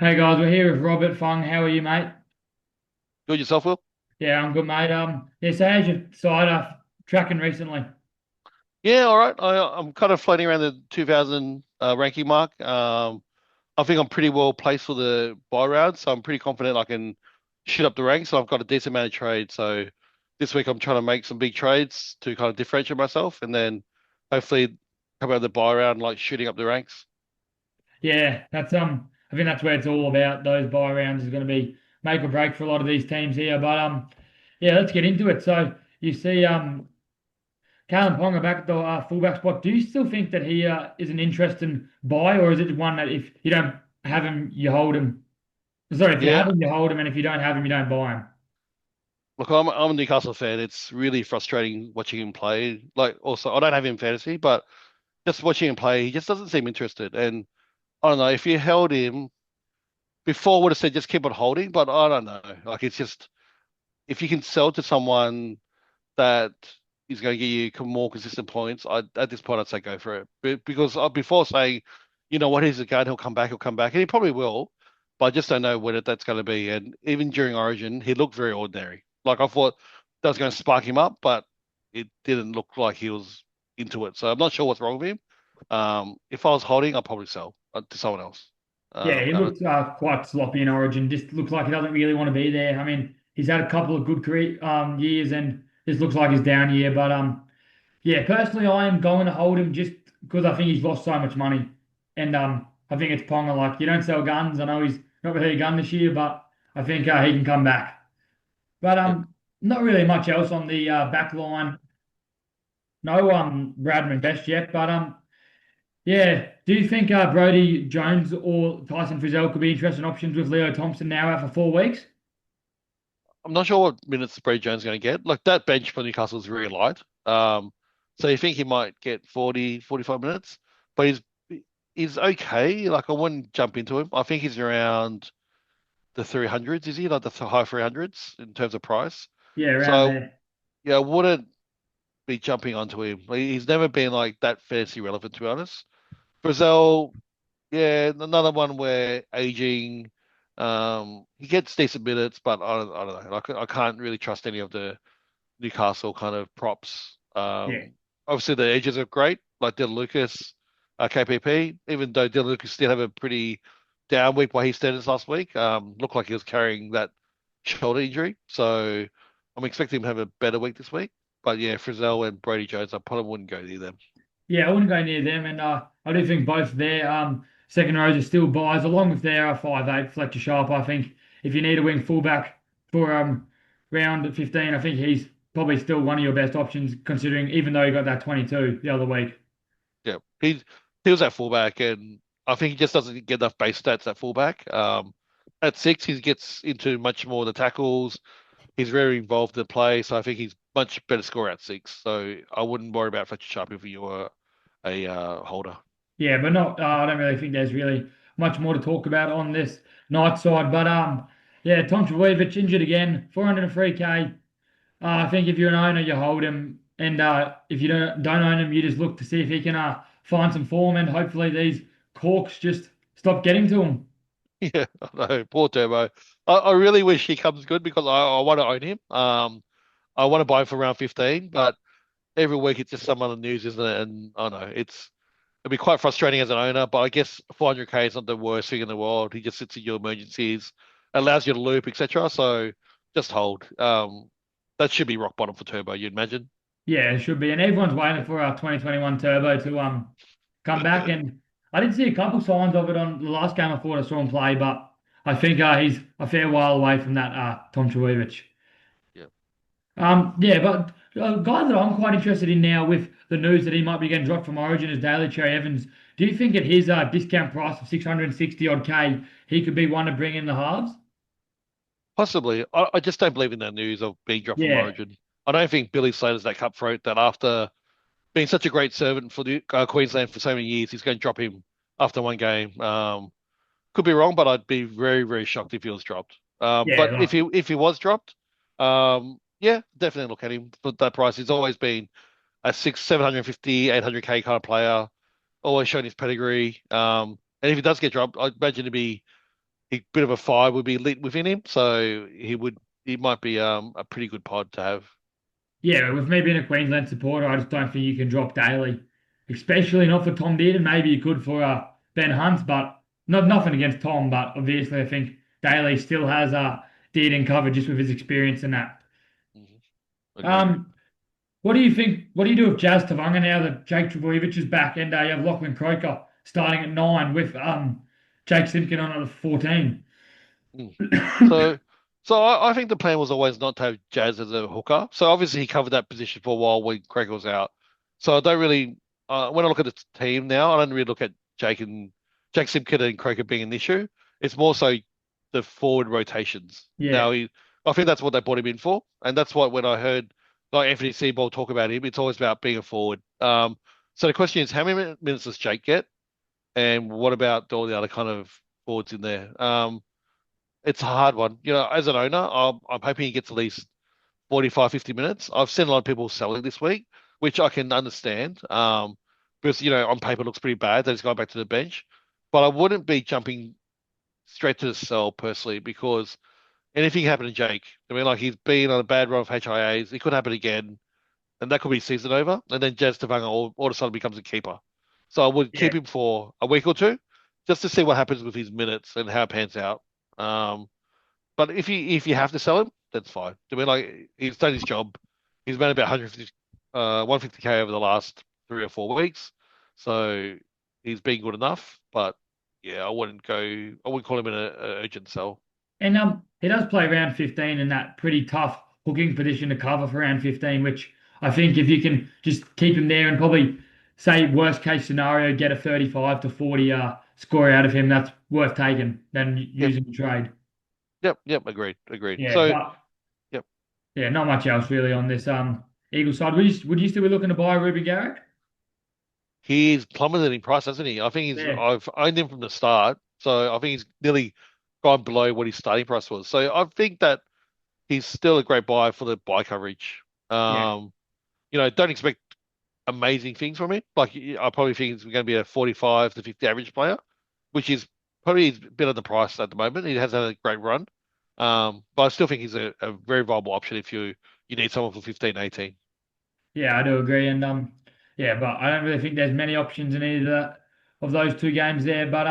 Hey guys, we're here with Robert Fung. How are you, mate? Good yourself, Will? Yeah, I'm good, mate. Yeah, so how's your side tracking recently? Yeah, all right. I'm kind of floating around the 2000 ranking mark. I think I'm pretty well placed for the buy round, so I'm pretty confident I can shoot up the ranks. So I've got a decent amount of trades. So this week I'm trying to make some big trades to kind of differentiate myself, and then hopefully come out of the buy round like shooting up the ranks. Yeah, that's I think that's where it's all about. Those buy rounds is going to be make or break for a lot of these teams here. But yeah, let's get into it. So you see Callum Ponga back at the fullback spot. Do you still think that he is an interesting buy, or is it one that if you don't have him, you hold him? Sorry, if you Yeah, have him, you hold him, and if you don't have him, you don't buy him. look, I'm a Newcastle fan. It's really frustrating watching him play. Like, also, I don't have him in fantasy, but just watching him play, he just doesn't seem interested. And I don't know if you held him. Before I would have said just keep on holding, but I don't know. Like it's just if you can sell to someone that is going to get you more consistent points, at this point I'd say go for it. Because before saying, you know what, he's a guy, he'll come back, and he probably will, but I just don't know when that's going to be. And even during Origin, he looked very ordinary. Like I thought that was going to spark him up, but it didn't look like he was into it. So I'm not sure what's wrong with him. If I was holding, I'd probably sell to someone else. Yeah, he And looks quite sloppy in Origin. Just looks like he doesn't really want to be there. I mean, he's had a couple of good career years, and this looks like his down year. But yeah, personally, I am going to hold him just because I think he's lost so much money, and I think it's Ponga. Like you don't sell guns. I know he's not really a gun this year, but I think he can come back. But yeah. not really much else on the back line. No Bradman best yet, but yeah. Do you think Brody Jones or Tyson Frizzell could be interesting options with Leo Thompson now out for 4 weeks? I'm not sure what minutes Brady Jones is going to get. Like that bench for Newcastle is really light. So you think he might get 40, 45 minutes, but he's okay. Like I wouldn't jump into him. I think he's around the 300s, is he? Like the high 300s in terms of price. Yeah, around So there. yeah, I wouldn't be jumping onto him. Like, he's never been like that fantasy relevant, to be honest. Brazil, yeah, another one where aging, he gets decent minutes, but I don't know. Like I can't really trust any of the Newcastle kind of props. Yeah. Obviously the edges are great, like Dylan Lucas, KPP. Even though Dylan Lucas did have a pretty down week by his standards last week, looked like he was carrying that shoulder injury. So I'm expecting him to have a better week this week. But yeah, Frizzell and Brady Jones, I probably wouldn't go near them. Yeah, I wouldn't go near them, and I do think both their second rows are still buys, along with their 5'8" Fletcher Sharp. I think if you need a wing fullback for round 15, I think he's probably still one of your best options, considering even though he got that 22 the other week. Yeah, he was at fullback, and I think he just doesn't get enough base stats at fullback. At six, he gets into much more of the tackles. He's very involved in the play, so I think he's much better scorer at six. So I wouldn't worry about Fletcher Sharp if you were a holder. Yeah, but not. I don't really think there's really much more to talk about on this night side. But yeah, Tom Trbojevic injured again, 403K. I think if you're an owner, you hold him, and if you don't own him, you just look to see if he can find some form, and hopefully these corks just stop getting to him. Yeah, I know. Poor Turbo. I really wish he comes good because I want to own him. I want to buy him for around 15, but every week it's just some other news, isn't it? And I know it'd be quite frustrating as an owner, but I guess 400K is not the worst thing in the world. He just sits in your emergencies, allows you to loop, etc. So just hold. That should be rock bottom for Turbo, you'd imagine. Yeah, it should be, and everyone's waiting for our 2021 Turbo to come back, and I did see a couple signs of it on the last game. I thought I saw him play, but I think he's a fair while away from that Tom Trbojevic. Yeah. Yeah, but a guy that I'm quite interested in now with the news that he might be getting dropped from Origin is Daly CherryEvans. Do you think at his discount price of 660 odd K, he could be one to bring in the halves? Possibly. I just don't believe in that news of being dropped from Yeah, Origin. I don't think Billy Slater's that cutthroat that after being such a great servant for the Queensland for so many years, he's going to drop him after one game. Could be wrong, but I'd be very, very shocked if he was dropped. yeah, But like, if he was dropped, yeah, definitely look at him for that price. He's always been a 750, 800K kind of player, always shown his pedigree. And if he does get dropped, I imagine it'd be he bit of a fire would be lit within him, so he might be a pretty good pod to have. Yeah, with me being a Queensland supporter, I just don't think you can drop Daly, especially not for Tom Dearden. Maybe you could for Ben Hunt, but nothing against Tom. But obviously, I think Daly still has Dearden covered just with his experience in that. Mhm. Agreed. Um, what do you think? What do you do with Jazz Tavanga now that Jake Trbojevic is back and you have Lachlan Croker starting at 9 with Jake Simpkin on at 14? Mm. So, so I think the plan was always not to have Jazz as a hooker. So obviously he covered that position for a while when Craig was out. So I don't really, when I look at the team now, I don't really look at Jake Simpkin and Croker being an issue. It's more so the forward rotations. Yeah, Now I think that's what they brought him in for, and that's why when I heard like Anthony Seabold talk about him, it's always about being a forward. So the question is, how many minutes does Jake get, and what about all the other kind of forwards in there? It's a hard one. As an owner, I'm hoping he gets at least 45, 50 minutes. I've seen a lot of people selling this week, which I can understand. Because, on paper it looks pretty bad that he's going back to the bench. But I wouldn't be jumping straight to the sell personally because anything can happen to Jake. I mean, like he's been on a bad run of HIAs. It could happen again, and that could be season over. And then Jazz Tavanga all of a sudden becomes a keeper. So I would yeah. keep him for a week or two just to see what happens with his minutes and how it pans out. Um, but if you have to sell him, that's fine. I mean, like he's done his job. He's made about 150K over the last 3 or 4 weeks, so he's been good enough. But yeah, I wouldn't call him an urgent sell. And he does play round 15 in that pretty tough hooking position to cover for round 15, which I think if you can just keep him there and probably say worst case scenario, get a 35 to 40 score out of him, that's worth taking than Yep, using the trade. yep. Agreed. Yeah, So but yep, yeah, not much else really on this Eagle side. Would you still be looking to buy Ruben Garrick? he's plummeted in price, hasn't he? I think Yeah, I've owned him from the start, so I think he's nearly gone below what his starting price was. So I think that he's still a great buy for the buy coverage. yeah, Don't expect amazing things from him. Like I probably think he's going to be a 45 to 50 average player, which is probably a bit on the price at the moment. He has had a great run. But I still think he's a very viable option if you need someone for 15, 18. yeah, I do agree. And yeah, but I don't really think there's many options in either of those two games there. But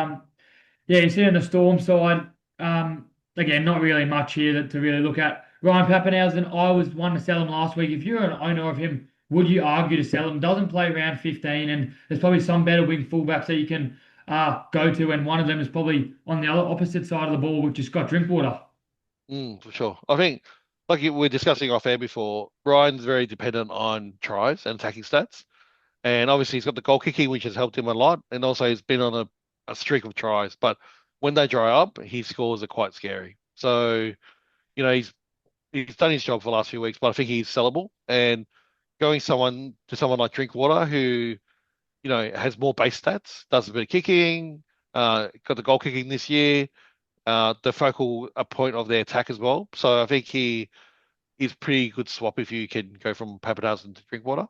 yeah, you see on the Storm side, again, not really much here to really look at. Ryan Pappenhausen, I was one to sell him last week. If you're an owner of him, would you argue to sell him? Doesn't play around 15, and there's probably some better wing fullbacks that you can go to, and one of them is probably on the other opposite side of the ball, which is Scott Drinkwater. For sure. I think, like we were discussing off air before, Ryan's very dependent on tries and attacking stats. And obviously, he's got the goal kicking, which has helped him a lot. And also, he's been on a streak of tries. But when they dry up, his scores are quite scary. So, he's done his job for the last few weeks, but I think he's sellable. And going someone like Drinkwater, who has more base stats, does a bit of kicking, got the goal kicking this year, the focal point of their attack as well. So I think he is pretty good swap if you can go from Papadazan to Drinkwater.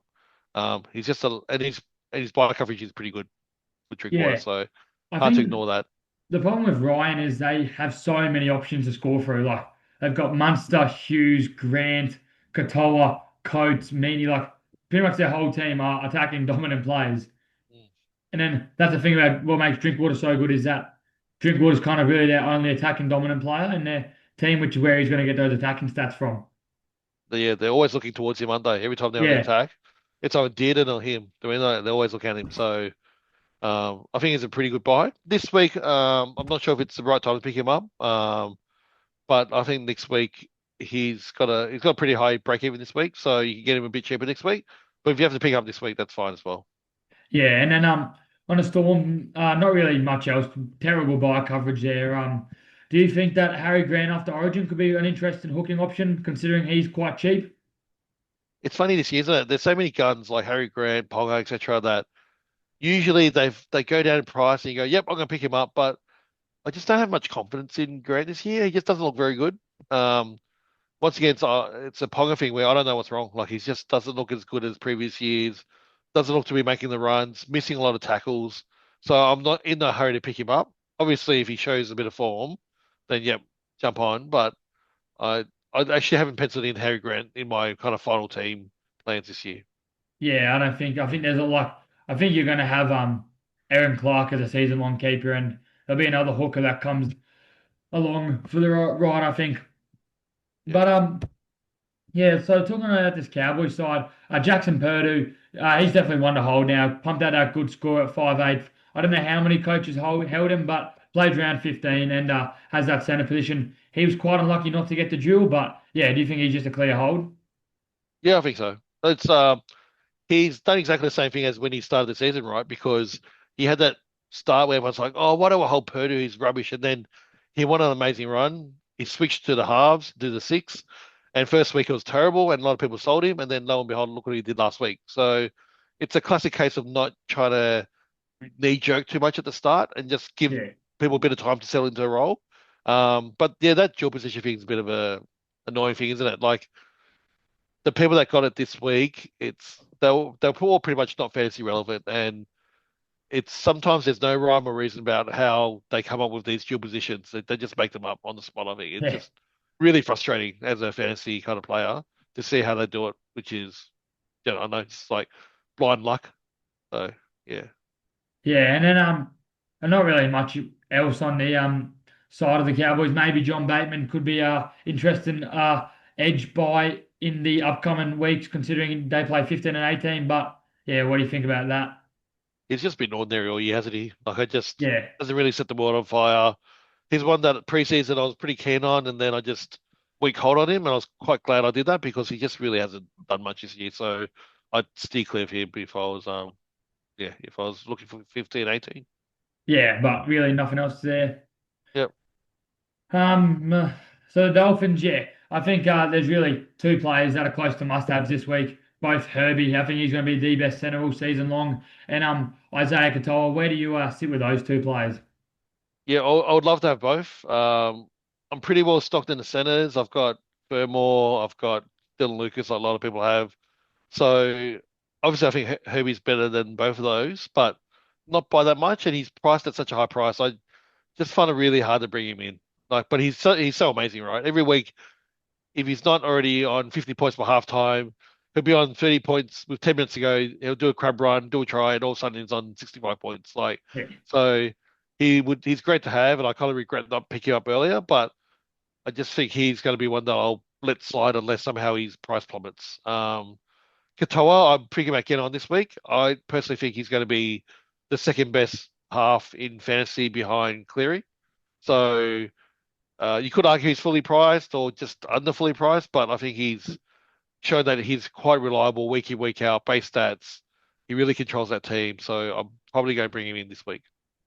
He's just and his ball coverage is pretty good with Drinkwater, Yeah, so I hard to think ignore that. the problem with Ryan is they have so many options to score through. Like they've got Munster, Hughes, Grant, Katoa, Coates, Meany. Like pretty much their whole team are attacking dominant players. Mm. And then that's the thing about what makes Drinkwater so good is that Drinkwater's kind of really their only attacking dominant player in their team, which is where he's going to get those attacking stats from. Yeah, they're always looking towards him, aren't they? Every time they're on the Yeah, attack, it's either Dearden or him. I mean, they always look at him. So I think it's a pretty good buy this week. I'm not sure if it's the right time to pick him up. But I think next week he's got a pretty high break even this week, so you can get him a bit cheaper next week. But if you have to pick up this week, that's fine as well. yeah. And then on a Storm, not really much else. Terrible buy coverage there. Do you think that Harry Grant after Origin could be an interesting hooking option, considering he's quite cheap? It's funny this year, isn't it? There's so many guns like Harry Grant, Ponga, etc. that usually they go down in price and you go, "Yep, I'm going to pick him up." But I just don't have much confidence in Grant this year. He just doesn't look very good. Um, Once again, it's a Ponga thing where I don't know what's wrong. Like he just doesn't look as good as previous years. Doesn't look to be making the runs, missing a lot of tackles. So I'm not in a hurry to pick him up. Obviously, if he shows a bit of form, then yep, jump on. But I I actually haven't penciled in Harry Grant in my kind of final team plans this year. Yeah, I don't think I think there's a lot. I think you're going to have Aaron Clark as a season long keeper, and there'll be another hooker that comes along for the right. I think, Yeah. but yeah. So talking about this Cowboys side, Jackson Purdue, he's definitely one to hold now. Pumped out that good score at 5'8". I don't know how many coaches held him, but plays round 15 and has that centre position. He was quite unlucky not to get the duel, but yeah, do you think he's just a clear hold? Yeah, I think so. It's he's done exactly the same thing as when he started the season, right? Because he had that start where everyone's like, "Oh, why do I hold Purdue? He's rubbish." And then he won an amazing run. He switched to the halves, to the six, and first week it was terrible, and a lot of people sold him. And then lo and behold, look what he did last week. So it's a classic case of not trying to knee jerk too much at the start and just give Yeah, people a bit of time to settle into a role. But yeah, that dual position thing is a bit of a annoying thing, isn't it? Like the people that got it this week, they're all pretty much not fantasy relevant, and it's sometimes there's no rhyme or reason about how they come up with these dual positions. They just make them up on the spot. I think it's yeah. just really frustrating as a fantasy kind of player to see how they do it, which is, I know it's like blind luck. So yeah. Yeah, and then and not really much else on the side of the Cowboys. Maybe John Bateman could be interesting edge buy in the upcoming weeks, considering they play 15 and 18. But yeah, what do you think about that? He's just been ordinary all year, hasn't he? Like I just Yeah, doesn't really set the world on fire. He's one that preseason I was pretty keen on, and then I just weak hold on him, and I was quite glad I did that because he just really hasn't done much this year. So I'd steer clear of him if I was if I was looking for 15, 18. yeah, but really nothing else there. Yep. Um, so the Dolphins, yeah, I think there's really two players that are close to must-haves this week. Both Herby, I think he's going to be the best center all season long, and Isaiah Katoa. Where do you sit with those two players? Yeah, I would love to have both. I'm pretty well stocked in the centers. I've got Fermor, I've got Dylan Lucas, like a lot of people have. So obviously, I think Herbie's better than both of those, but not by that much. And he's priced at such a high price. I just find it really hard to bring him in. Like, but he's so amazing, right? Every week, if he's not already on 50 points by halftime, he'll be on 30 points with 10 minutes to go. He'll do a crab run, do a try, and all of a sudden he's on 65 points. Like, Yeah, so he's great to have, and I kind of regret not picking him up earlier, but I just think he's going to be one that I'll let slide unless somehow his price plummets. Katoa, I'm picking back in on this week. I personally think he's going to be the second best half in fantasy behind Cleary. So you could argue he's fully priced or just under fully priced, but I think he's shown that he's quite reliable week in, week out, base stats. He really controls that team. So I'm probably going to bring him in this week.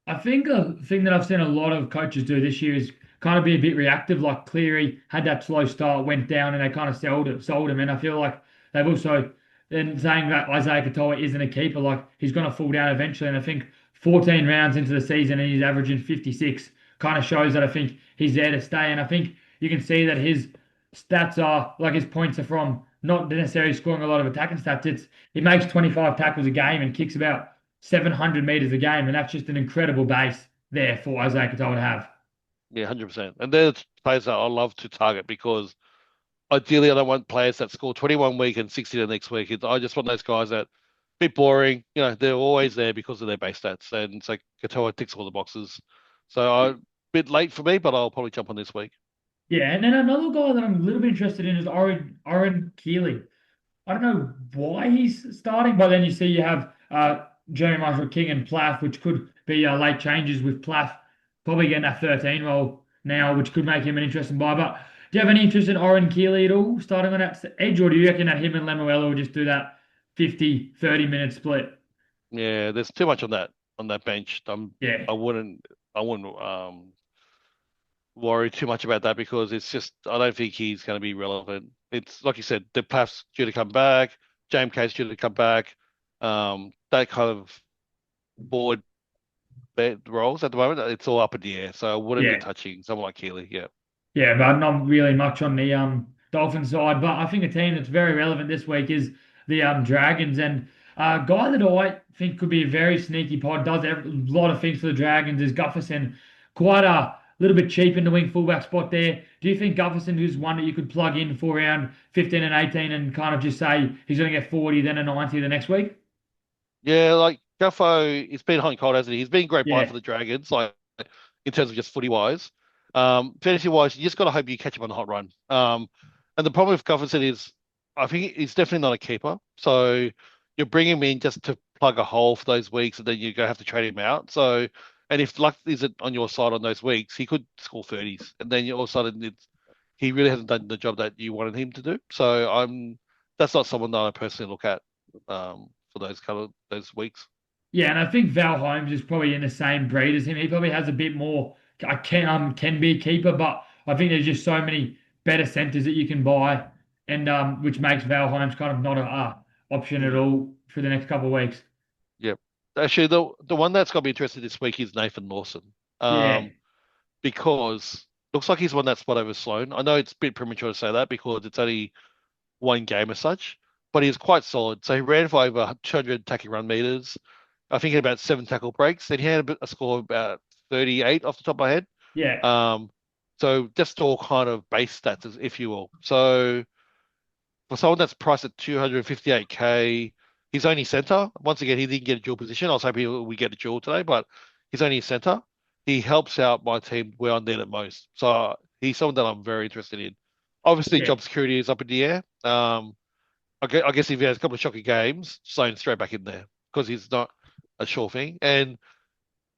I think a thing that I've seen a lot of coaches do this year is kind of be a bit reactive. Like Cleary had that slow start, went down, and they kind of sold him. And I feel like they've also then saying that Isaiah Katoa isn't a keeper, like he's going to fall down eventually. And I think 14 rounds into the season and he's averaging 56 kind of shows that I think he's there to stay. And I think you can see that his stats are like his points are from not necessarily scoring a lot of attacking stats. It's he makes 25 tackles a game and kicks about 700 meters a game, and that's just an incredible base there for Isaiah Katoa to have. Yeah, 100%. And they're the players that I love to target because ideally I don't want players that score 21 week and 60 the next week. I just want those guys that bit boring. They're always there because of their base stats. And so Katoa ticks all the boxes. So a bit late for me, but I'll probably jump on this week. Yeah, and then another guy that I'm a little bit interested in is Oren Keeley. I don't know why he's starting, but then you see you have Jerry Marshall King and Plath, which could be late changes with Plath probably getting that 13 role now, which could make him an interesting buy. But do you have any interest in Oren Keeley at all starting on that edge, or do you reckon that him and Lemuela will just do that 50, 30-minute split? Yeah, there's too much on that bench. Yeah, I wouldn't I wouldn't worry too much about that because it's just I don't think he's going to be relevant. It's like you said, the Plath's due to come back, James Cade's due to come back. That kind of board roles at the moment, it's all up in the air. So I wouldn't be yeah. touching someone like Keeley. Yeah. Yeah, but not really much on the Dolphin side. But I think a team that's very relevant this week is the Dragons, and a guy that I think could be a very sneaky pod, does a lot of things for the Dragons is Gufferson. Quite a little bit cheap in the wing fullback spot there. Do you think Gufferson is one that you could plug in for around 15 and 18 and kind of just say he's going to get 40, then a 90 the next week? Yeah, like Guffo, it's been hot and cold, hasn't he? He's been a great buy Yeah, for the Dragons, like in terms of just footy wise. Fantasy wise, you just got to hope you catch him on the hot run. And the problem with Gufferson is, I think he's definitely not a keeper. So you're bringing him in just to plug a hole for those weeks, and then you're gonna have to trade him out. So, and if luck isn't on your side on those weeks, he could score 30s, and then you all of a sudden he really hasn't done the job that you wanted him to do. So that's not someone that I personally look at for those kind of those weeks. yeah, and I think Val Holmes is probably in the same breed as him. He probably has a bit more. I can be a keeper, but I think there's just so many better centers that you can buy, and which makes Val Holmes kind of not a option at Mm, all for the next couple of weeks. yeah. Actually, the one that's got to be interested this week is Nathan Lawson. Yeah, Because looks like he's won that spot over Sloan. I know it's a bit premature to say that because it's only one game as such, but he's quite solid. So he ran for over 200 attacking run meters. I think he had about 7 tackle breaks, and he had a score of about 38 off the top of my head. yeah, Um, so just all kind of base stats, if you will. So for someone that's priced at 258K, he's only center. Once again, he didn't get a dual position. I was hoping we get a dual today, but he's only center. He helps out my team where I need it most. So he's someone that I'm very interested in. Obviously, yeah, job security is up in the air. I guess if he has a couple of shocking games, Sloan straight back in there because he's not a sure thing. And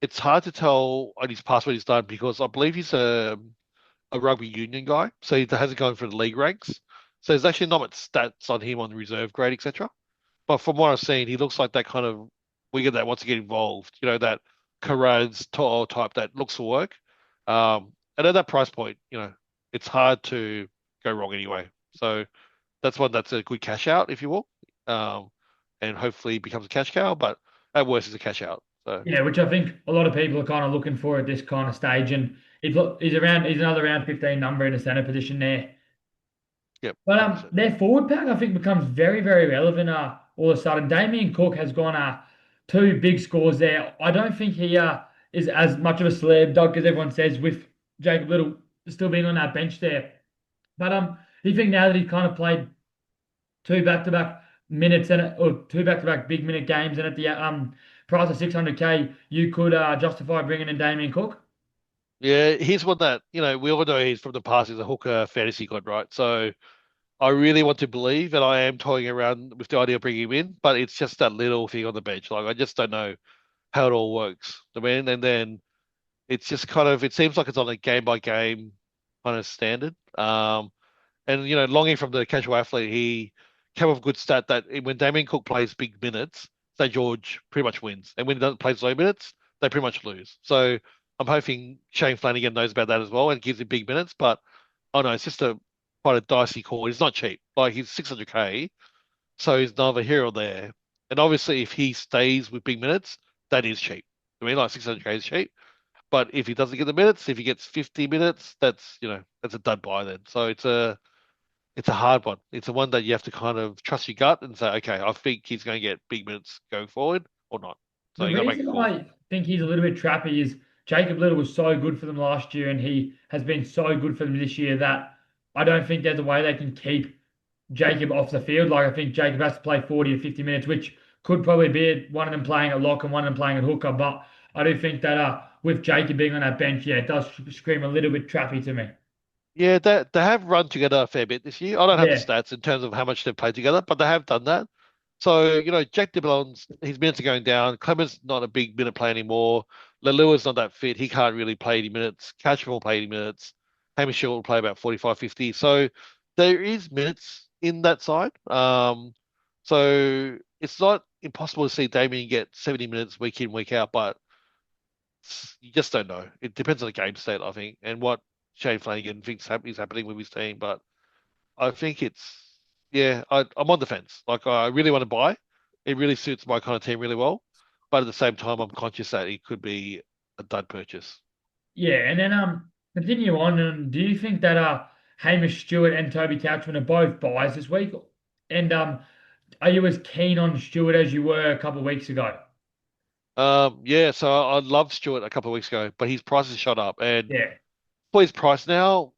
it's hard to tell on his past what he's done because I believe he's a rugby union guy, so he hasn't gone for the league ranks. So there's actually not much stats on him on the reserve grade, etc. But from what I've seen, he looks like that kind of winger that wants to get involved. You know, that Carrad's To'o type that looks for work. And at that price point, it's hard to go wrong anyway. So that's one that's a good cash out, if you will. Um, and hopefully becomes a cash cow, but at worst is a cash out. So yeah. Which I think a lot of people are kind of looking for at this kind of stage, and he's another round 15 number in the center position there. yep, But 100%. their forward pack I think becomes very, very relevant all of a sudden. Damien Cook has gone two big scores there. I don't think he is as much of a slab dog as everyone says with Jacob Little still being on that bench there. But do you think now that he's kind of played two back-to-back minutes or two back-to-back big minute games and at the price of 600K, you could justify bringing in Damien Cook? Yeah, he's one that, we all know he's from the past. He's a hooker fantasy god, right? So I really want to believe, and I am toying around with the idea of bringing him in, but it's just that little thing on the bench. Like, I just don't know how it all works. I mean, and then it's just kind of, it seems like it's on a game by game kind of standard. And, longing from the casual athlete, he came up with a good stat that when Damien Cook plays big minutes, St. George pretty much wins. And when he doesn't play low minutes, they pretty much lose. So I'm hoping Shane Flanagan knows about that as well and gives him big minutes. But I know it's just quite a dicey call. He's not cheap. Like he's 600K, so he's neither here or there. And obviously, if he stays with big minutes, that is cheap. I mean, like 600K is cheap. But if he doesn't get the minutes, if he gets 50 minutes, that's a dud buy then. So it's a hard one. It's a one that you have to kind of trust your gut and say, okay, I think he's going to get big minutes going forward or not. So The you got to make a reason call. I think he's a little bit trappy is Jacob Little was so good for them last year, and he has been so good for them this year that I don't think there's a way they can keep Jacob off the field. Like I think Jacob has to play 40 or 50 minutes, which could probably be one of them playing at lock and one of them playing at hooker. But I do think that with Jacob being on that bench, yeah, it does scream a little bit trappy to me. Yeah, they have run together a fair bit this year. I don't have the Yeah, stats in terms of how much they've played together, but they have done that. So, Jack DeBellon's his minutes are going down. Clemens not a big minute player anymore. Lelua's not that fit. He can't really play 80 minutes. Catchment will play 80 minutes. Hamish Hill will play about 45, 50. So there is minutes in that side. So it's not impossible to see Damien get 70 minutes week in, week out, but you just don't know. It depends on the game state, I think, and what Shane Flanagan thinks is happening with his team. But I think yeah, I'm on the fence. Like, I really want to buy. It really suits my kind of team really well. But at the same time, I'm conscious that it could be a dud purchase. yeah, and then continue on. And do you think that Hamish Stewart and Toby Couchman are both buys this week? And are you as keen on Stewart as you were a couple of weeks ago? Yeah, so I loved Stewart a couple of weeks ago, but his prices shot up, and Yeah. for his price now,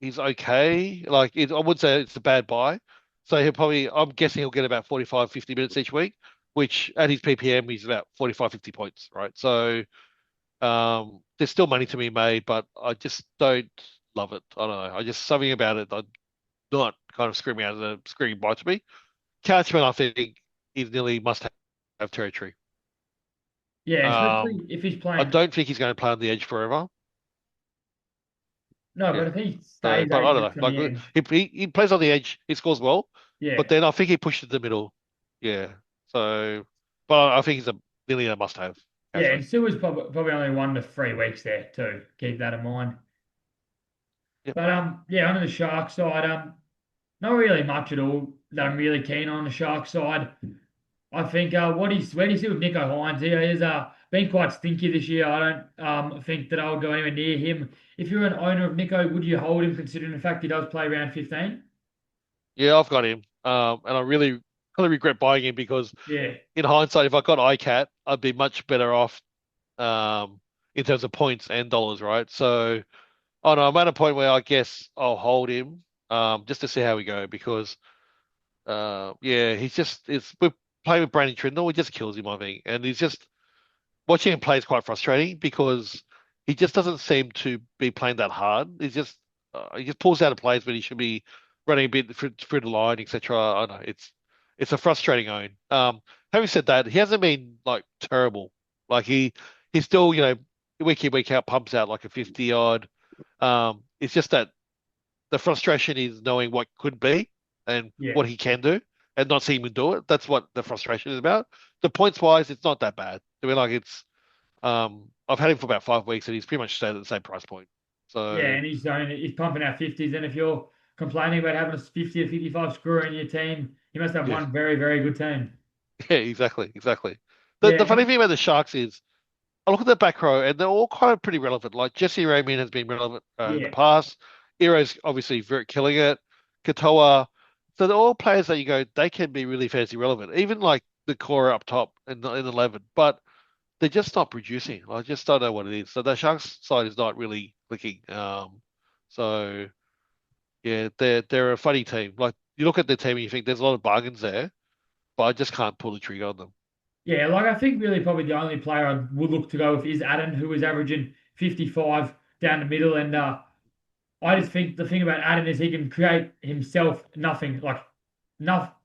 he's okay. I would say it's a bad buy. So I'm guessing he'll get about 45, 50 minutes each week, which at his PPM, he's about 45, 50 points, right? So there's still money to be made, but I just don't love it. I don't know. I just, something about it, I'm not kind of screaming out of the screaming bite to me. Couchman, I think, is nearly must have territory. Yeah, Um, especially if he's I playing. don't think he's going to play on the edge forever. No, but Yeah. if he So, stays but I don't agent know. from the Like edge, he plays on the edge, he scores well, yeah. but then I think he pushes the middle. Yeah. So, but I think he's a nearly a must-have. Yeah, Catchman. and Stewart's probably only 1 to 3 weeks there too. Keep that in mind. Yep. But yeah, on the shark side, not really much at all that I'm really keen on the shark side. I think where do you see with Nico Hines? He has been quite stinky this year. I don't think that I'll go anywhere near him. If you're an owner of Nico, would you hold him considering the fact he does play around 15? Yeah, I've got him. And I really kind of regret buying him because Yeah, in hindsight, if I got ICAT, I'd be much better off um in terms of points and dollars, right? So, oh no, I'm at a point where I guess I'll hold him just to see how we go because yeah, he's just it's we're playing with Brandon Trindle, he just kills him, I think. And he's just watching him play is quite frustrating because he just doesn't seem to be playing that hard. He just pulls out of plays when he should be running a bit through the line, etc. I know it's a frustrating own. Having said that, he hasn't been like terrible. Like he's still week in week out pumps out like a 50 odd. It's just that the frustration is knowing what could be and yeah. what he can do and not seeing him do it. That's what the frustration is about. The points wise, it's not that bad. I mean, like I've had him for about 5 weeks and he's pretty much stayed at the same price point. Yeah, So and he's pumping out 50s. And if you're complaining about having a 50 or 55 scorer in your team, you must have yeah, one very, very good team. yeah, exactly, exactly. The Yeah, funny thing about the Sharks is I look at the back row and they're all kind of pretty relevant. Like Jesse Ramian has been relevant in the yeah, past. Ero's obviously very killing it. Katoa. So they're all players that you go, they can be really fantasy relevant. Even like the core up top in 11. But they're just not producing. I just don't know what it is. So the Sharks side is not really clicking. So yeah, they're a funny team. Like you look at their team and you think there's a lot of bargains there, but I just can't pull the trigger on them. yeah. Like I think really probably the only player I would look to go with is Addin, who is averaging 55 down the middle. And I just think the thing about Addin is he can create himself nothing, like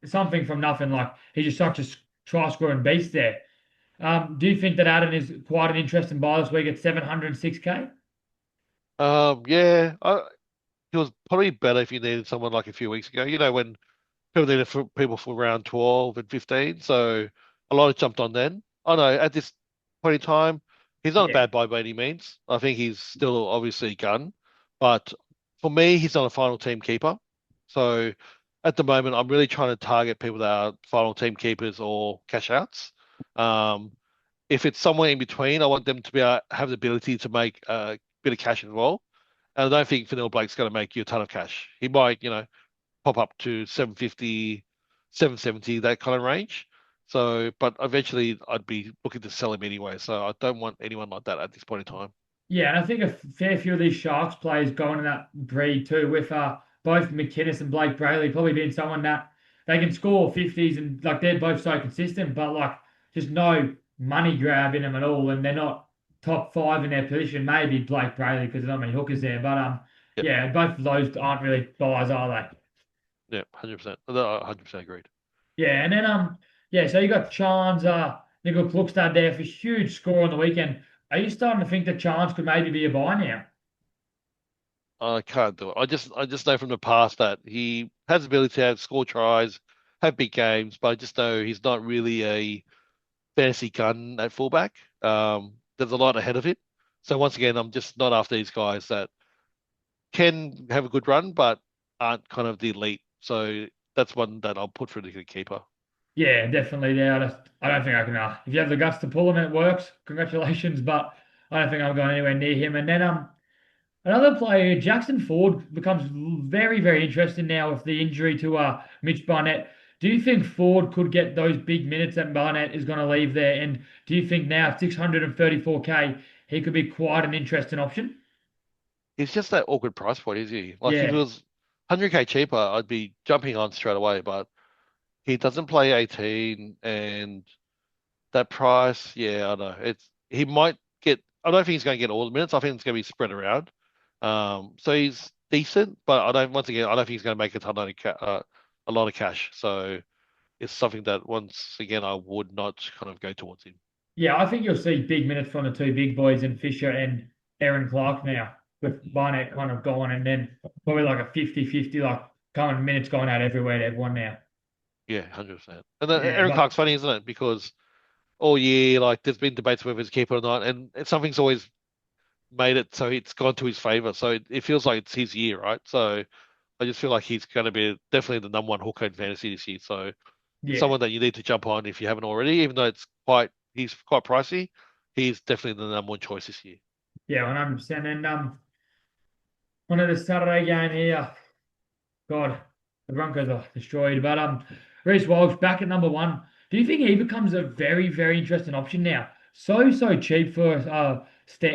something from nothing. Like he's just such a try scoring beast there. Do you think that Addin is quite an interesting buy this week at 706K? Yeah, it was probably better if you needed someone like a few weeks ago. You know when people needed people for around 12 and 15, so a lot of jumped on then. I know at this point in time, he's not a Yeah. bad buy by any means. I think he's still obviously a gun, but for me, he's not a final team keeper. So at the moment, I'm really trying to target people that are final team keepers or cash outs. Um, if it's somewhere in between, I want them to have the ability to make a bit of cash as well. And I don't think Fanil Blake's going to make you a ton of cash. He might, pop up to 750, 770, that kind of range. So, but eventually I'd be looking to sell him anyway. So I don't want anyone like that at this point in time. Yeah, and I think a fair few of these Sharks players go into that breed too, with both McInnes and Blake Braley probably being someone that they can score 50s and like they're both so consistent, but like just no money grab in them at all, and they're not top five in their position. Maybe Blake Braley because there's not many hookers there, but Yep. yeah, both of those aren't really buys, are they? Yeah, 100%. 100% agreed. Yeah, and then yeah, so you got Chance, Nickel Klukstad there for huge score on the weekend. Are you starting to think that Chance could maybe be a buy now? I can't do it. I just know from the past that he has the ability to score tries, have big games, but I just know he's not really a fantasy gun at fullback. There's a lot ahead of it. So once again, I'm just not after these guys that can have a good run, but aren't kind of the elite. So that's one that I'll put for the keeper. Yeah, definitely there. I don't think I can. If you have the guts to pull him and it works, congratulations. But I don't think I'm going anywhere near him. And then another player, Jackson Ford, becomes very, very interesting now with the injury to Mitch Barnett. Do you think Ford could get those big minutes that Barnett is going to leave there? And do you think now at 634K he could be quite an interesting option? He's just that awkward price point, is he? Like if it Yeah, was 100k cheaper, I'd be jumping on straight away. But he doesn't play 18, and that price, yeah, I know. He might get. I don't think he's going to get all the minutes. I think it's going to be spread around. So he's decent, but I don't. Once again, I don't think he's going to make a lot of cash. So it's something that once again I would not kind of go towards him. yeah. I think you'll see big minutes from the two big boys in Fisher and Aaron Clark now, with Barnett kind of gone, and then probably like a 50-50, like coming minutes going out everywhere to everyone now. Yeah, 100%. And then Yeah, Aaron but Clark's funny, isn't it? Because all year, like there's been debates whether he's a keeper or not, and something's always made it so it's gone to his favor. So it feels like it's his year, right? So I just feel like he's going to be definitely the number one hooker in fantasy this year. So yeah, someone that you need to jump on if you haven't already, even though he's quite pricey, he's definitely the number one choice this year. yeah, 100%. And one of the Saturday game here. God, the Broncos are destroyed. But Reese Walsh back at number one. Do you think he becomes a very, very interesting option now? So cheap for a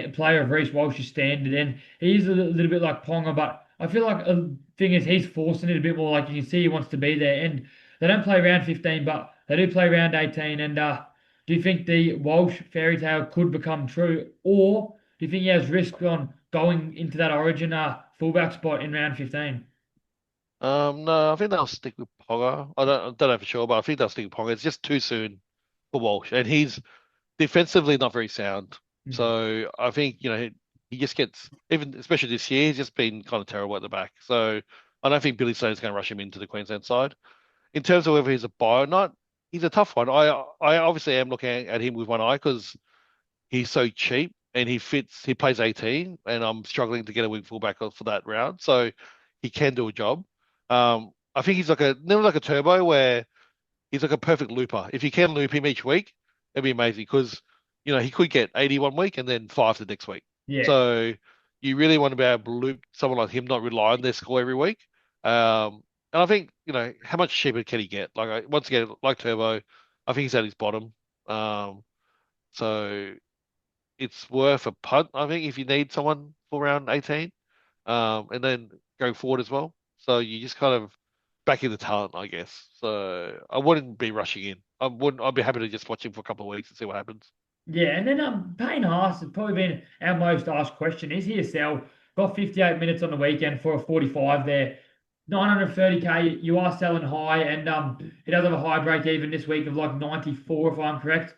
player of Reese Walsh's standard, and he's a little bit like Ponga, but I feel like a thing is he's forcing it a bit more. Like you can see, he wants to be there, and they don't play round 15, but they do play round 18. And do you think the Walsh fairy tale could become true, or do you think he has risk on going into that Origin fullback spot in round 15? No, I think they'll stick with Ponga. I don't know for sure, but I think they'll stick with Ponga. It's just too soon for Walsh, and he's defensively not very sound. Mhm. So I think, he just gets, even especially this year, he's just been kind of terrible at the back. So I don't think Billy Slater's going to rush him into the Queensland side. In terms of whether he's a buy or not, he's a tough one. I obviously am looking at him with one eye because he's so cheap and he plays 18, and I'm struggling to get a wing fullback for that round. So he can do a job. I think he's never like a turbo where he's like a perfect looper. If you can loop him each week, it'd be amazing because he could get 80 one week and then five the next week. Yeah. So you really want to be able to loop someone like him, not rely on their score every week. And I think how much cheaper can he get? Like once again, like Turbo, I think he's at his bottom. So it's worth a punt. I think if you need someone for round 18, and then going forward as well. So you just kind of back in the talent, I guess. So I wouldn't be rushing in. I wouldn't. I'd be happy to just watch him for a couple of weeks and see what happens. Yeah, and then Payne Haas has probably been our most asked question. Is he a sell? Got 58 minutes on the weekend for a 45 there. 930k, you are selling high, and he does have a high break even this week of like 94, if I'm correct.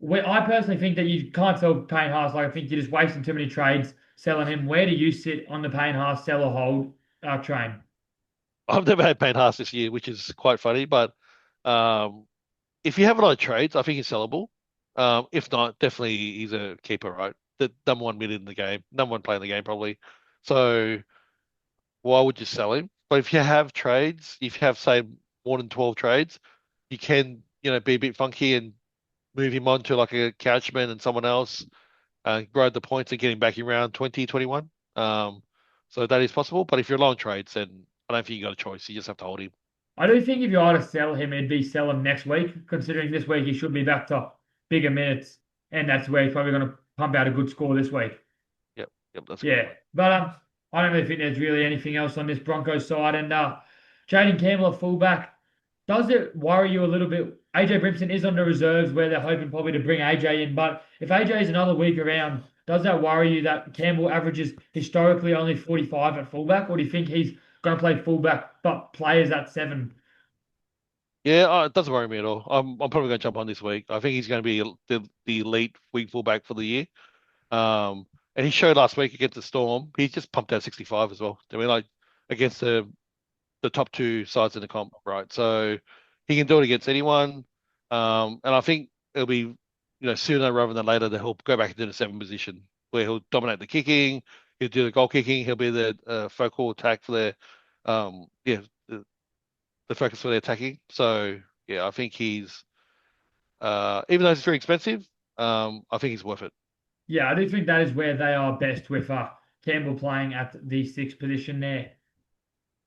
I personally think that you can't sell Payne Haas. Like I think you're just wasting too many trades selling him. Where do you sit on the Payne Haas sell or hold train? I've never had Payne Haas this year, which is quite funny. But um, if you have a lot of trades, I think he's sellable. If not, definitely he's a keeper, right? The number one mid in the game, number one player in the game, probably. So why would you sell him? But if you have trades, if you have say more than 12 trades, you can be a bit funky and move him on to like a Couchman and someone else, grow the points and get him back in round 20, 21. So that is possible. But if you're low on trades, then I don't think you got a choice. You just have to hold him. I do think if you are to sell him, it'd be sell him next week, considering this week he should be back to bigger minutes, and that's where he's probably going to pump out a good score this week. Yep, yep, that's a good Yeah, point. but I don't really think there's really anything else on this Broncos side. And Jaden Campbell, at fullback, does it worry you a little bit? AJ Brimson is on the reserves where they're hoping probably to bring AJ in, but if AJ is another week around, does that worry you that Campbell averages historically only 45 at fullback, or do you think he's going to play fullback but plays at seven? Yeah, it doesn't worry me at all. I'm probably going to jump on this week. I think he's going to be the elite wing fullback for the year. And he showed last week against the Storm. He's just pumped out 65 as well. I mean, like against the top two sides in the comp, right? So he can do it against anyone. And I think it'll be, sooner rather than later that he'll go back into the seven position where he'll dominate the kicking. He'll do the goal kicking. He'll be the focal attack for their, yeah, the focus for their attacking. So yeah, I think he's, even though it's very expensive, I think he's worth it. Yeah, I do think that is where they are best with Campbell playing at the sixth position there.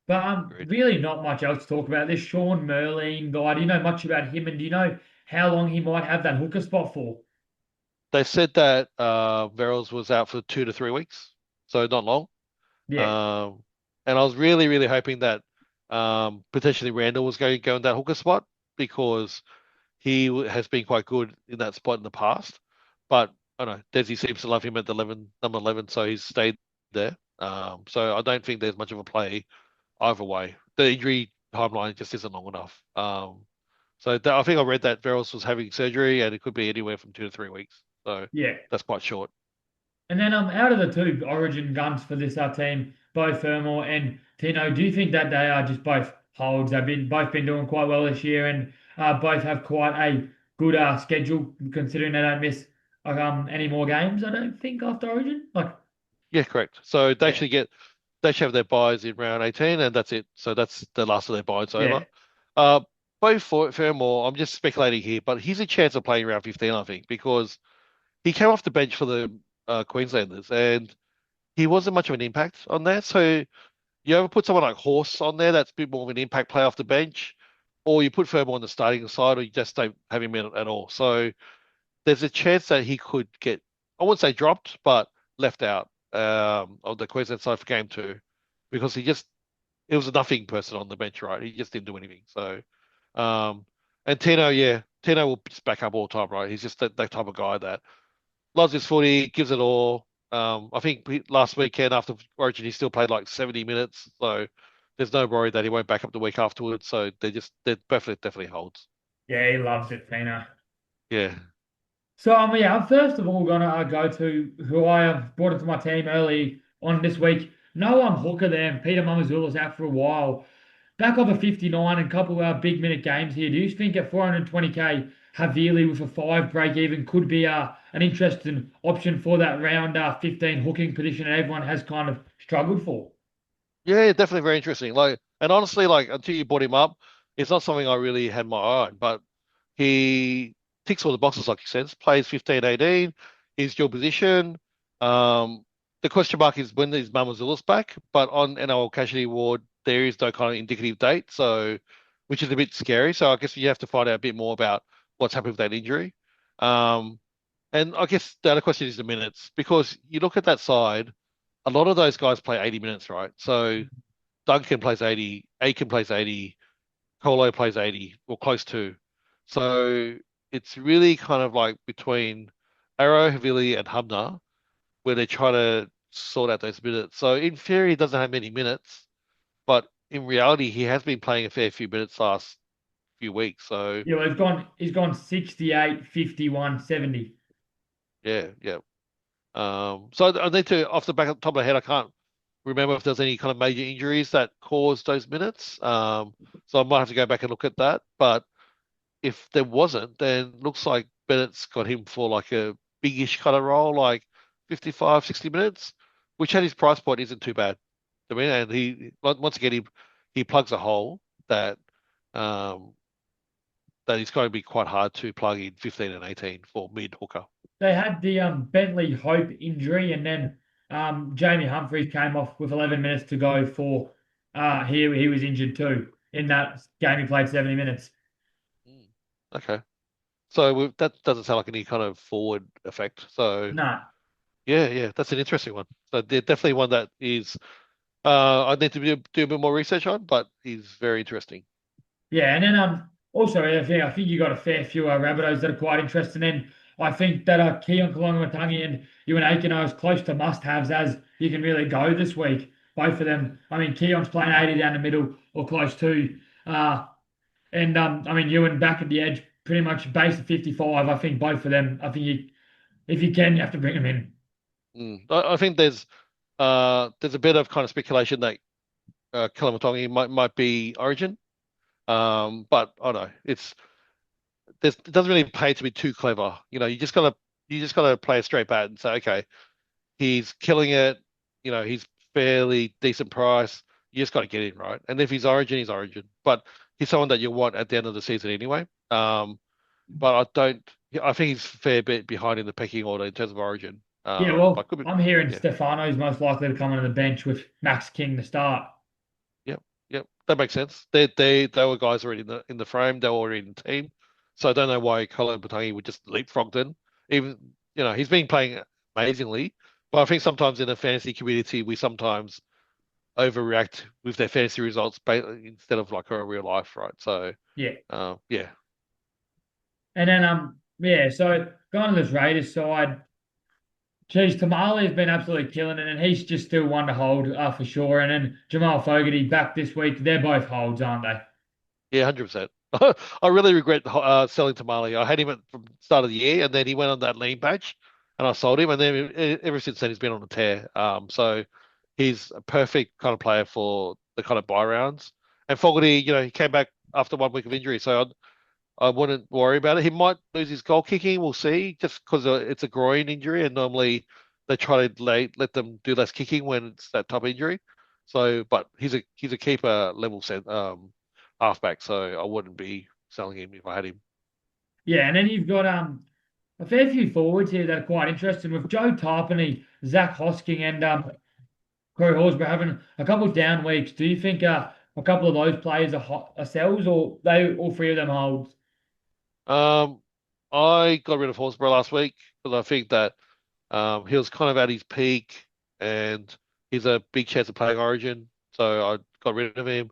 But Agreed. really not much else to talk about. This Sean Merlin guy, do you know much about him, and do you know how long he might have that hooker spot for? They said that Verrills was out for 2 to 3 weeks, so not long. Yeah, Um, and I was really, really hoping that potentially Randall was going to go in that hooker spot because has been quite good in that spot in the past. But I don't know, Desi seems to love him at the 11, number 11, so he's stayed there. So I don't think there's much of a play either way. The injury timeline just isn't long enough. I think I read that Veros was having surgery and it could be anywhere from 2 to 3 weeks. So yeah. that's quite short. And then out of the two Origin guns for this team, both Fermor and Tino, do you think that they are just both holds? They've been both been doing quite well this year, and both have quite a good schedule considering they don't miss any more games. I don't think after Origin. Like, Yeah, correct. So yeah, they should have their buys in round 18 and that's it. So that's the last of their buys yeah, over. Both for Fermor, I'm just speculating here, but he's a chance of playing round 15, I think, because he came off the bench for the Queenslanders and he wasn't much of an impact on that. So you ever put someone like Horse on there that's a bit more of an impact play off the bench, or you put Fermor on the starting side, or you just don't have him in at all. So there's a chance that he could get, I wouldn't say dropped, but left out of the Queensland side for game two because it was a nothing person on the bench, right? He just didn't do anything. So, um, and Tino, yeah, Tino will just back up all the time, right? He's just that type of guy that loves his footy, gives it all. I think last weekend after Origin, he still played like 70 minutes. So there's no worry that he won't back up the week afterwards. So they're definitely holds. yeah. He loves it, Tino. Yeah. So yeah, I'm first of all gonna go to who I have brought into my team early on this week. No hooker there, and Peter Mamazula's out for a while. Back off a 59 and a couple of big minute games here. Do you think at 420k, Havili with a 5 break even could be an interesting option for that round 15 hooking position that everyone has kind of struggled for? Yeah, definitely very interesting. Like, and honestly, like until you brought him up, it's not something I really had my eye on. But he ticks all the boxes, like you said. Plays 15, 18. He's dual position. The question mark is when is Mamazilla's back? But on NRL Casualty Award, there is no kind of indicative date, so which is a bit scary. So I guess you have to find out a bit more about what's happened with that injury. Um, and I guess the other question is the minutes because you look at that side a lot of those guys play 80 minutes, right? So Duncan plays 80, Aiken plays 80, Colo plays 80, or close to. So it's really kind of like between Arrow, Havili, and Hubner where they try to sort out those minutes. So in theory, he doesn't have many minutes, but in reality, he has been playing a fair few minutes last few weeks. So Yeah, well, he's gone 68, 51, 70. yeah, yeah. So I need to, off the back of the top of my head, I can't remember if there's any kind of major injuries that caused those minutes. So I might have to go back and look at that. But if there wasn't, then looks like Bennett's got him for like a big-ish kind of role, like 55, 60 minutes, which at his price point isn't too bad. I mean, and once again he plugs a hole that um that is going to be quite hard to plug in 15 and 18 for mid hooker. They had the Bentley Hope injury, and then Jamie Humphries came off with 11 minutes to go for he was injured too in that game. He played 70 minutes. Mm. Okay. So that doesn't sound like any kind of forward effect. So No. yeah, yeah, that's an interesting one. So they're definitely one that is I need to do a bit more research on, but is very interesting. Yeah, and then also I think you got a fair few Rabbitohs that are quite interesting. And I think that Keon Kalongamatangi and Ewan Aiken are as close to must-haves as you can really go this week. Both of them. I mean, Keon's playing 80 down the middle or close to. And I mean, Ewan back at the edge, pretty much base of 55. I think both of them. I think if you can, you have to bring them in. I think there's a bit of kind of speculation that Kalamotongi might be Origin. But I don't know. It doesn't really pay to be too clever. You know, you just gotta play a straight bat and say, okay, he's killing it. You know, he's fairly decent price. You just got to get in, right? And if he's Origin, he's Origin. But he's someone that you want at the end of the season anyway. But I don't. I think he's a fair bit behind in the pecking order in terms of Origin. Yeah, But well, could be, I'm hearing yeah, Stefano's most likely to come on the bench with Max King to start. yep, yep. That makes sense. They were guys already in the frame. They were already in the team. So I don't know why Colin Batangi would just leapfrog them. Even he's been playing amazingly, but I think sometimes in the fantasy community we sometimes overreact with their fantasy results instead of like a real life, right? So, Yeah. yeah, And then yeah, so going to this Raiders side, geez, Tamale has been absolutely killing it, and he's just still one to hold for sure. And then Jamal Fogarty back this week. They're both holds, aren't they? yeah, 100%. I really regret selling Tamale. I had him at from the start of the year, and then he went on that lean patch, and I sold him, and then ever since then he's been on a tear. So he's a perfect kind of player for the kind of buy rounds. And Fogarty, he came back after 1 week of injury, so I wouldn't worry about it. He might lose his goal kicking. We'll see, just because it's a groin injury, and normally they try to let them do less kicking when it's that type of injury. So, but he's a keeper level halfback, so I wouldn't be selling him if I had him. Yeah, and then you've got a fair few forwards here that are quite interesting with Joe Tarpany, Zach Hosking, and Corey Horsburgh having a couple of down weeks. Do you think a couple of those players are sells, or they all three of them holds? Um, I got rid of Horsburgh last week because I think that he was kind of at his peak, and he's a big chance of playing Origin, so I got rid of him.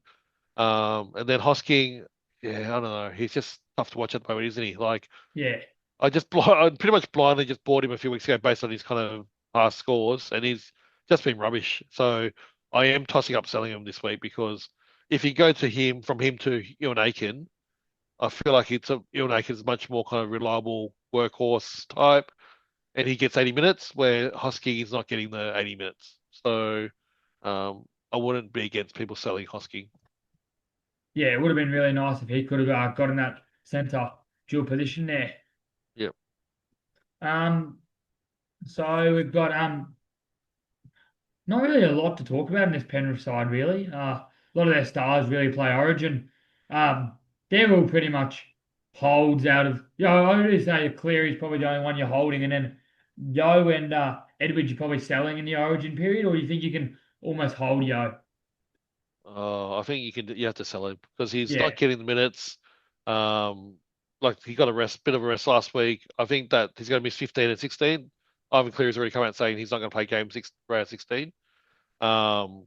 And then Hosking, yeah, I don't know. He's just tough to watch at the moment, isn't he? Like, Yeah, I pretty much blindly just bought him a few weeks ago based on his kind of past scores, and he's just been rubbish. So I am tossing up selling him this week because if you go to him from him to Ewan Aiken, I feel like Ewan Aiken's much more kind of reliable workhorse type, and he gets 80 minutes where Hosking is not getting the 80 minutes. So I wouldn't be against people selling Hosking. yeah, it would have been really nice if he could have got in that centre dual position there. Yep. Um, so we've got not really a lot to talk about in this Penrith side, really. A lot of their stars really play Origin. Um, they're all pretty much holds out of. I would really say Cleary's probably the only one you're holding, and then Yo and Edwards you're probably selling in the Origin period, or you think you can almost hold Yo? I think you have to sell him because he's Yeah, not getting the minutes. Um, like he got bit of a rest last week. I think that he's going to miss 15 and 16. Ivan Cleary's already come out saying he's not going to play round 16. Um,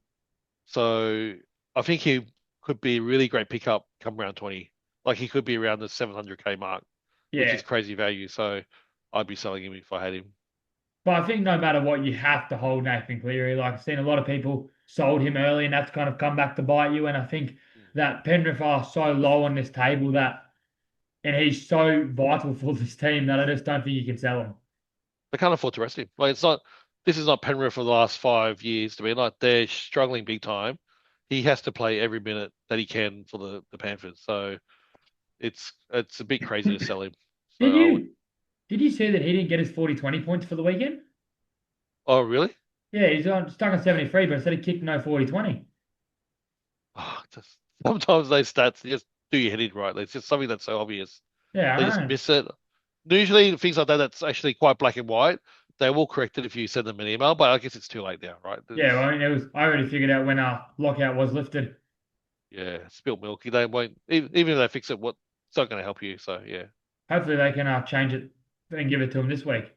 so I think he could be a really great pickup come round 20. Like he could be around the 700K mark, which yeah. is crazy value. So I'd be selling him if I had him. But I think no matter what, you have to hold Nathan Cleary. Like I've seen a lot of people sold him early, and that's kind of come back to bite you. And I think that Penrith are so low on this table that, and he's so vital for this team that I just don't think you can sell him. They can't afford to rest him. Like it's not. This is not Penrith for the last 5 years to be like they're struggling big time. He has to play every minute that he can for the Panthers. So it's a bit crazy to sell him. So Did I would. you did you see that he didn't get his 40-20 points for the weekend? Oh really? Yeah, he's stuck on 73, but instead he kicked no 40-20. Just sometimes those stats just do your head in right. It's just something that's so obvious. Yeah, They I just know. miss it. Usually things like that that's actually quite black and white. They will correct it if you send them an email, but I guess it's too late now, right? Yeah, well, I mean, I already figured out when lockout was lifted. Yeah, spilt milk. They won't even if they fix it. It's not going to help you. So yeah. Hopefully they can change it and give it to him this week.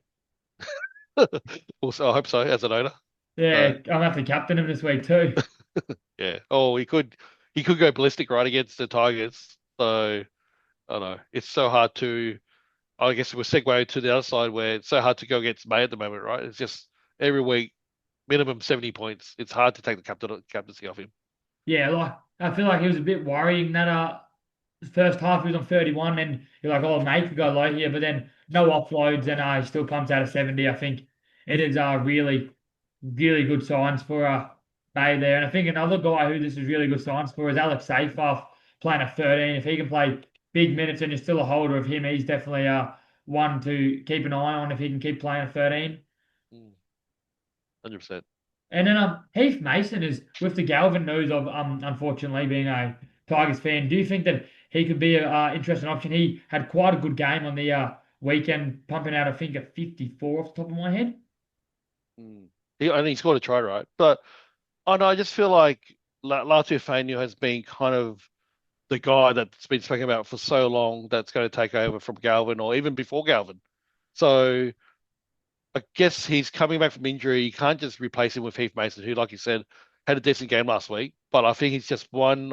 Also, I hope so as an owner. Yeah, So I'm gonna have to captain him this week too. yeah. Oh, he could go ballistic right against the Tigers. So I don't know. It's so hard to. I guess we're segue to the other side where it's so hard to go against May at the moment, right? It's just every week minimum 70 points. It's hard to take the captaincy off him. Yeah, like I feel like he was a bit worrying that first half he was on 31 and you're like, oh mate could go low here, but then no offloads and he still pumps out of 70. I think it is really, really good signs for Bay there. And I think another guy who this is really good signs for is Alex Seyfarth playing a 13. If he can play big minutes and you're still a holder of him, he's definitely one to keep an eye on if he can keep playing a 13. 100%. And then Heath Mason is with the Galvin news of unfortunately being a Tigers fan. Do you think that he could be an interesting option? He had quite a good game on the weekend, pumping out I think a 54 off the top of my head. Mm. And he scored a try, right? But I know I just feel like Latu Fainu has been kind of the guy that's been spoken about for so long that's going to take over from Galvin or even before Galvin. So I guess he's coming back from injury. You can't just replace him with Heath Mason, who, like you said, had a decent game last week, but I think he's just one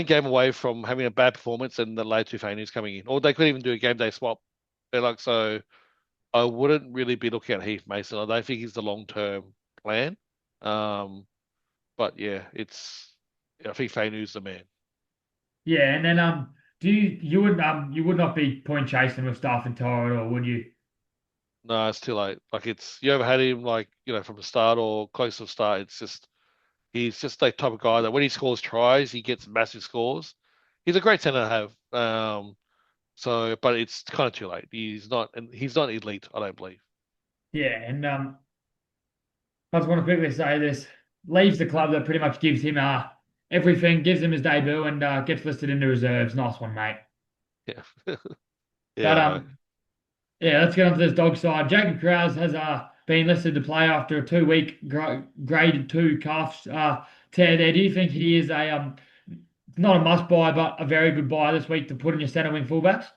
game away from having a bad performance and the late Tufanu's coming in. Or they could even do a game day swap. They're like, so I wouldn't really be looking at Heath Mason. I don't think he's the long term plan. Um, but yeah, I think Fanu's the man. Yeah, and then do you would not be point chasing with Staff and Torre at all, would you? No, it's too late. Like you ever had him like, from the start or close to the start, he's just that type of guy that when he scores tries, he gets massive scores. He's a great centre to have. But it's kind of too late. He's not elite, I don't believe. Yeah, and I just want to quickly say this: leaves the club that pretty much gives him everything, gives him his debut, and gets listed in the reserves. Nice one, mate. Yeah. But Yeah, I know. yeah, let's get on to this dog side. Jacob Krause has been listed to play after a 2 week grade two calf tear there. Do you think he is a not a must buy, but a very good buy this week to put in your centre wing fullbacks?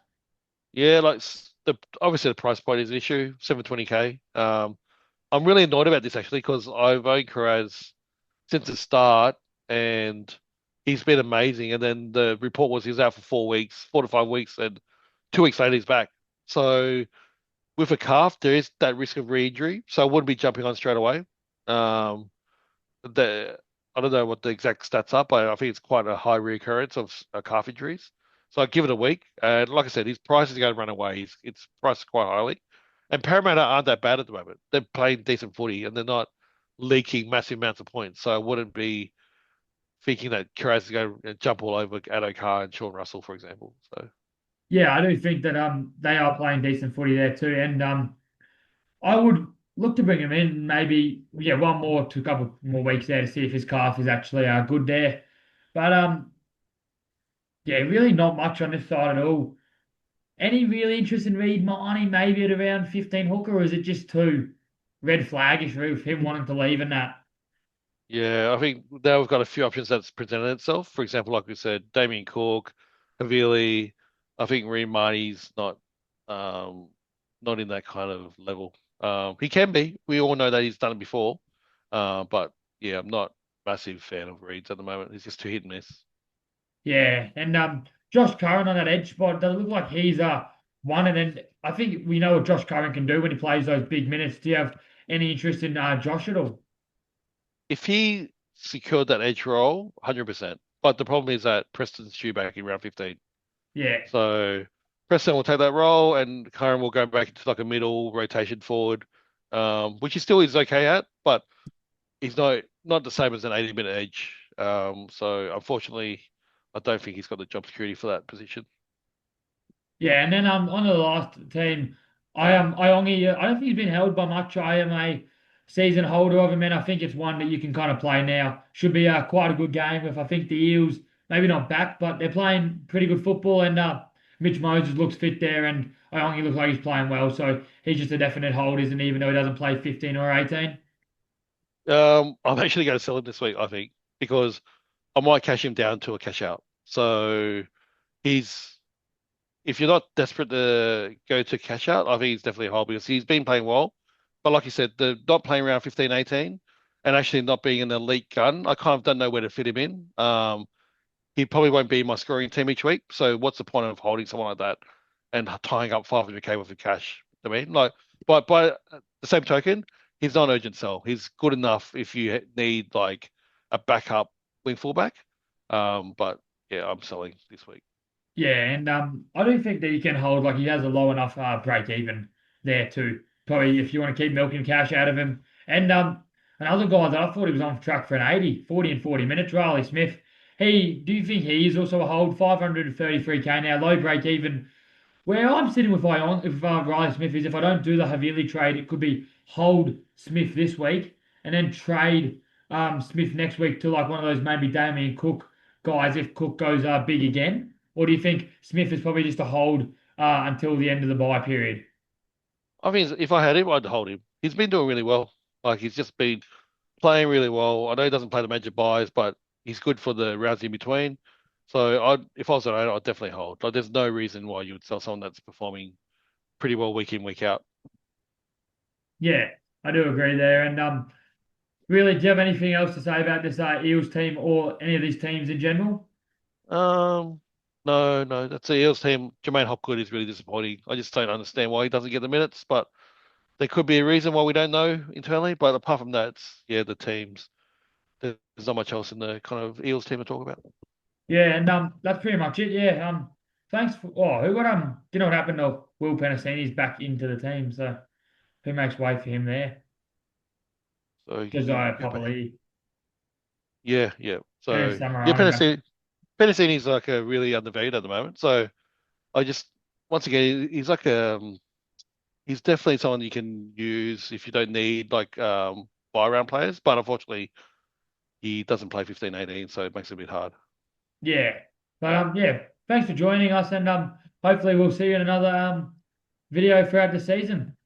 Yeah, like the obviously the price point is an issue, 720K. I'm really annoyed about this actually because I've owned Carraz since the start and he's been amazing. And then the report was he was out for 4 weeks, 4 to 5 weeks, and 2 weeks later he's back. So with a calf, there is that risk of re-injury. So I wouldn't be jumping on straight away. Um, the I don't know what the exact stats are, but I think it's quite a high recurrence of calf injuries. So I give it a week, and like I said, his price is going to run away. It's priced quite highly, and Parramatta aren't that bad at the moment. They're playing decent footy, and they're not leaking massive amounts of points. So I wouldn't be thinking that Kiraz is going to jump all over Addo Carr and Sean Russell, for example. So Yeah, I do think that they are playing decent footy there too, and I would look to bring him in maybe yeah one more to a couple more weeks there to see if his calf is actually good there. But yeah, really not much on this side at all. Any really interest in Reed Marnie maybe at around 15 hooker, or is it just too red flaggish with him wanting to leave and that? yeah, I think now we've got a few options that's presented itself. For example, like we said, Damien Cook, Havili. I think Reem Marty's um, not in that kind of level. He can be. We all know that he's done it before. But yeah, I'm not a massive fan of Reeds at the moment. He's just too hit and miss. Yeah, and Josh Curran on that edge spot does it look like he's one, and then I think we know what Josh Curran can do when he plays those big minutes. Do you have any interest in Josh at all? If he secured that edge role, 100%. But the problem is that Preston's due back in round 15. Yeah, So Preston will take that role, and Curran will go back into like a middle rotation forward, which he still is okay at, but he's not the same as an 80-minute edge. So unfortunately, I don't think he's got the job security for that position. yeah, and then on the last team, I only I don't think he's been held by much. I am a season holder of him, and I think it's one that you can kind of play now. Should be quite a good game. If I think the Eels maybe not back, but they're playing pretty good football, and Mitch Moses looks fit there, and I only look like he's playing well. So he's just a definite hold, isn't he? Even though he doesn't play 15 or 18. I'm actually going to sell him this week, I think, because I might cash him down to a cash out. So he's if you're not desperate to go to cash out, I think he's definitely a hold because he's been playing well. But like you said, the not playing around 15, 18, and actually not being an elite gun, I kind of don't know where to fit him in. He probably won't be in my scoring team each week. So what's the point of holding someone like that and tying up 500K worth of cash? I mean, like, but by the same token, he's not an urgent sell. He's good enough if you need like a backup wing fullback. But yeah, I'm selling this week. Yeah, and I do think that he can hold like he has a low enough break even there too. Probably if you want to keep milking cash out of him. And another guy that I thought he was on track for an 80, 40 and 40 minutes, Riley Smith. Do you think he is also a hold 533K now, low break even? Where I'm sitting with Riley Smith is if I don't do the Havili trade, it could be hold Smith this week and then trade Smith next week to like one of those maybe Damien Cook guys if Cook goes big again. Or do you think Smith is probably just a hold until the end of the buy period? I mean, if I had him, I'd hold him. He's been doing really well. Like he's just been playing really well. I know he doesn't play the major buys, but he's good for the rounds in between. So if I was an owner, I'd definitely hold. Like there's no reason why you would sell someone that's performing pretty well week in, week out. Yeah, I do agree there. And really, do you have anything else to say about this Eels team or any of these teams in general? Um, no, that's the Eels team. Jermaine Hopgood is really disappointing. I just don't understand why he doesn't get the minutes, but there could be a reason why we don't know internally. But apart from that, yeah, the teams. There's not much else in the kind of Eels team to talk about. Yeah, and that's pretty much it. Yeah. Thanks for who got do you know what happened to Will Penasini's back into the team, so who makes way for him there? So Josiah yeah, but Papalii yeah. and So yeah, Samarano back. Penasini's like a really undervalued at the moment. So I just once again he's like he's definitely someone you can use if you don't need like buy round players, but unfortunately he doesn't play 15-18, so it makes it a bit hard. Yeah. But yeah, thanks for joining us and hopefully we'll see you in another video throughout the season.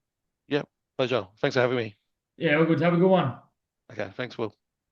Yeah, pleasure. Thanks for having me. Yeah, all good. Have a good one. Okay, thanks, Will.